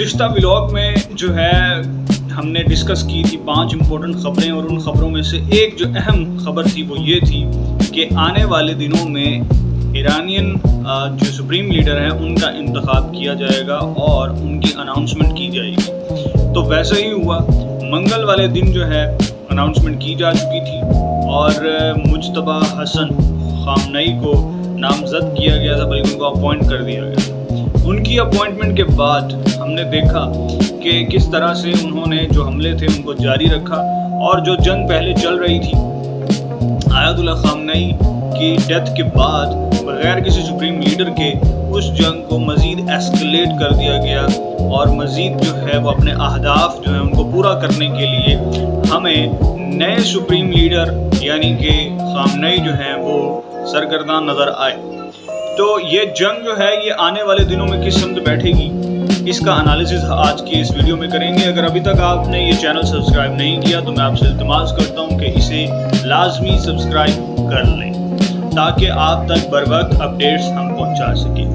گزشتہ ولاگ میں جو ہے ہم نے ڈسکس کی تھی 5 امپورٹنٹ خبریں، اور ان خبروں میں سے ایک جو اہم خبر تھی وہ یہ تھی کہ آنے والے دنوں میں ایرانین جو سپریم لیڈر ہیں ان کا انتخاب کیا جائے گا اور ان کی اناؤنسمنٹ کی جائے گی۔ تو ویسا ہی ہوا، منگل والے دن جو ہے اناؤنسمنٹ کی جا چکی تھی اور مجتبیٰ حسن خامنئی کو نامزد کیا گیا تھا، بلکہ ان کو اپوائنٹ کر دیا گیا۔ ان کی اپوائنٹمنٹ کے بعد ہم نے دیکھا کہ کس طرح سے انہوں نے جو حملے تھے ان کو جاری رکھا، اور جو جنگ پہلے چل رہی تھی آیت اللہ خامنئی کی ڈیتھ کے بعد بغیر کسی سپریم لیڈر کے اس جنگ کو مزید ایسکلیٹ کر دیا گیا، اور مزید جو ہے وہ اپنے اہداف جو ہیں ان کو پورا کرنے کے لیے ہمیں نئے سپریم لیڈر یعنی کہ خامنئی جو ہیں وہ سرگرداں نظر آئے۔ تو یہ جنگ جو ہے یہ آنے والے دنوں میں کس سمت بیٹھے گی، اس کا انالیسز آج کی اس ویڈیو میں کریں گے۔ اگر ابھی تک آپ نے یہ چینل سبسکرائب نہیں کیا تو میں آپ سے التماس کرتا ہوں کہ اسے لازمی سبسکرائب کر لیں تاکہ آپ تک بر وقت اپڈیٹس ہم پہنچا سکیں۔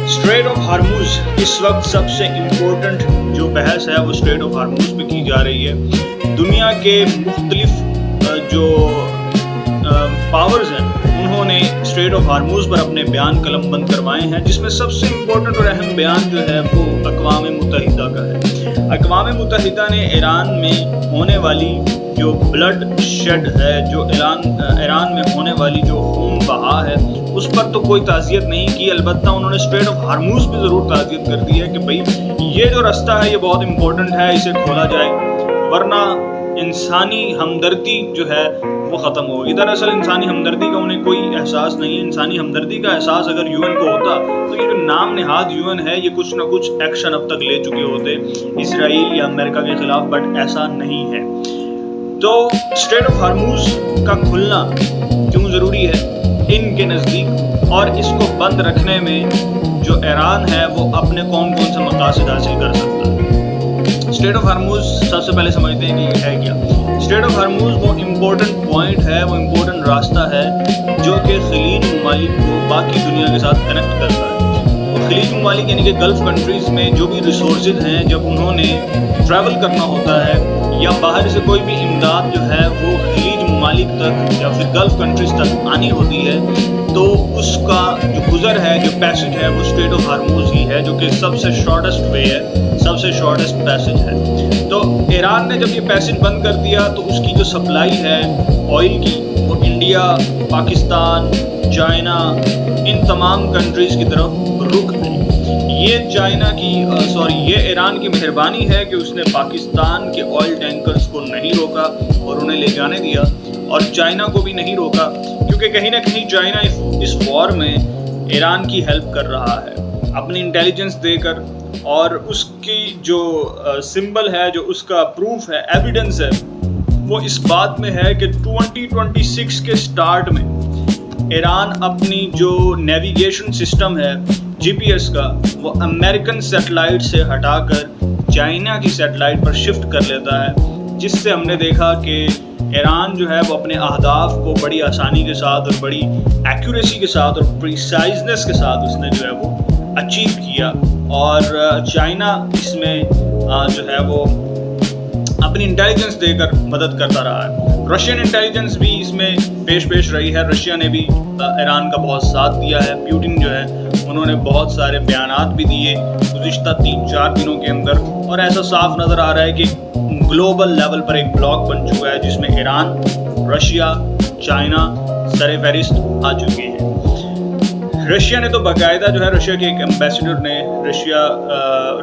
اسٹریٹ آف ہارموز اس وقت سب سے امپورٹنٹ جو بحث ہے وہ اسٹریٹ آف ہارموز پہ کی جا رہی ہے۔ دنیا کے مختلف جو پاورز ہیں انہوں نے اسٹریٹ آف ہارموز پر اپنے بیان قلم بند کروائے ہیں، جس میں سب سے امپورٹنٹ اور اہم بیان جو ہے وہ اقوام متحدہ کا ہے۔ اقوام متحدہ نے ایران میں ہونے والی جو بلڈ شیڈ ہے، جو ایران میں ہونے والی جو خون بہا ہے، اس پر تو کوئی تعزیت نہیں کی، البتہ انہوں نے اسٹریٹ آف ہارموز پہ ضرور تعزیت کر دی ہے کہ بھئی یہ جو رستہ ہے یہ بہت امپورٹنٹ ہے، اسے کھولا جائے ورنہ انسانی ہمدردی جو ہے وہ ختم ہوگی۔ دراصل انسانی ہمدردی کا انہیں کوئی احساس نہیں ہے۔ انسانی ہمدردی کا احساس اگر یو این کو ہوتا تو یہ جو نام نہاد یو این ہے یہ کچھ نہ کچھ ایکشن اب تک لے چکے ہوتے اسرائیل یا امریکہ کے خلاف، بٹ ایسا نہیں ہے۔ تو اسٹریٹ آف ہارموز کا کھلنا کیوں ضروری ہے ان کے نزدیک، اور اس کو بند رکھنے میں جو ایران ہے وہ اپنے کون سے مقاصد حاصل کر سکتا ہے۔ اسٹریٹ آف ہارموز سب سے پہلے سمجھتے ہیں کہ یہ ہے کیا۔ اسٹریٹ آف ہارموز وہ امپورٹنٹ پوائنٹ ہے، وہ امپورٹنٹ راستہ ہے جو کہ خلیج ممالک کو باقی دنیا کے ساتھ کنیکٹ کرتا ہے۔ اور خلیج ممالک یعنی کہ گلف کنٹریز میں جو بھی ریسورسز ہیں جب انہوں نے ٹریول کرنا ہوتا ہے یا باہر سے کوئی بھی امداد جو ہے وہ خلیج ممالک تک یا پھر گلف کنٹریز تک آنی ہوتی ہے تو اس کا جو گزر ہے، جو پیسج ہے وہ اسٹریٹ آف ہارموز ہی ہے، جو کہ سب سے شارٹیسٹ وے ہے، سب سے شارٹیسٹ پیسج ہے۔ تو ایران نے جب یہ پیسج بند کر دیا تو اس کی جو سپلائی ہے آئل کی وہ انڈیا، پاکستان، چائنا، ان تمام کنٹریز کی طرف رک گئی۔ یہ ایران کی مہربانی ہے کہ اس نے پاکستان کے آئل ٹینکرز کو نہیں روکا اور انہیں لے جانے دیا، اور چائنا کو بھی نہیں روکا، کیونکہ کہیں نہ کہیں چائنا اس وار میں ایران کی ہیلپ کر رہا ہے اپنی انٹیلیجنس دے کر، اور اس کی جو سمبل ہے، جو اس کا پروف ہے، ایویڈنس ہے، وہ اس بات میں ہے کہ 2026 کے سٹارٹ میں ایران اپنی جو نیویگیشن سسٹم ہے جی پی ایس کا وہ امریکن سیٹلائٹ سے ہٹا کر چائنا کی سیٹلائٹ پر شفٹ کر لیتا ہے، جس سے ہم نے دیکھا کہ ایران جو ہے وہ اپنے اہداف کو بڑی آسانی کے ساتھ اور بڑی ایکوریسی کے ساتھ اور پریسائزنس کے ساتھ اس نے جو ہے وہ اچیو کیا، اور چائنا اس میں جو ہے وہ اپنی انٹیلیجنس دے کر مدد کرتا رہا ہے۔ رشین انٹیلیجنس بھی اس میں پیش رہی ہے، رشیا نے بھی ایران کا بہت ساتھ دیا ہے۔ پیوٹن جو ہے انہوں نے بہت سارے بیانات بھی دیے گزشتہ 3-4 دنوں کے اندر، اور ایسا صاف نظر آ رہا ہے کہ گلوبل لیول پر ایک بلاک بن چکا ہے جس میں ایران، رشیا، چائنا سر فہرست آ چکے ہیں۔ رشیا نے تو باقاعدہ جو ہے رشیا کے ایک امبیسڈر نے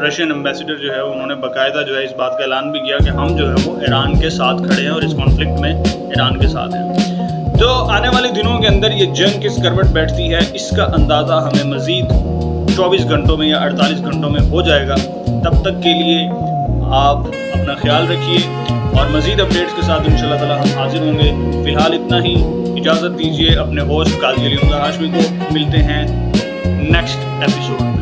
رشین امبیسڈر جو ہے انہوں نے باقاعدہ جو ہے اس بات کا اعلان بھی کیا کہ ہم جو ہے وہ ایران کے ساتھ کھڑے ہیں اور اس کانفلکٹ میں ایران کے ساتھ ہیں۔ تو آنے والے دنوں کے اندر یہ جنگ کس کروٹ بیٹھتی ہے اس کا اندازہ ہمیں مزید 24 گھنٹوں میں یا 48 گھنٹوں میں ہو جائے گا۔ تب تک کے لیے آپ اپنا خیال رکھیے، اور مزید اپڈیٹس کے ساتھ انشاءاللہ تعالی ہم حاضر ہوں گے۔ فی الحال اتنا ہی، اجازت دیجیے اپنے ہوسٹ قاضی علی حمزہ ہاشمی کو، ملتے ہیں نیکسٹ ایپیسوڈ میں۔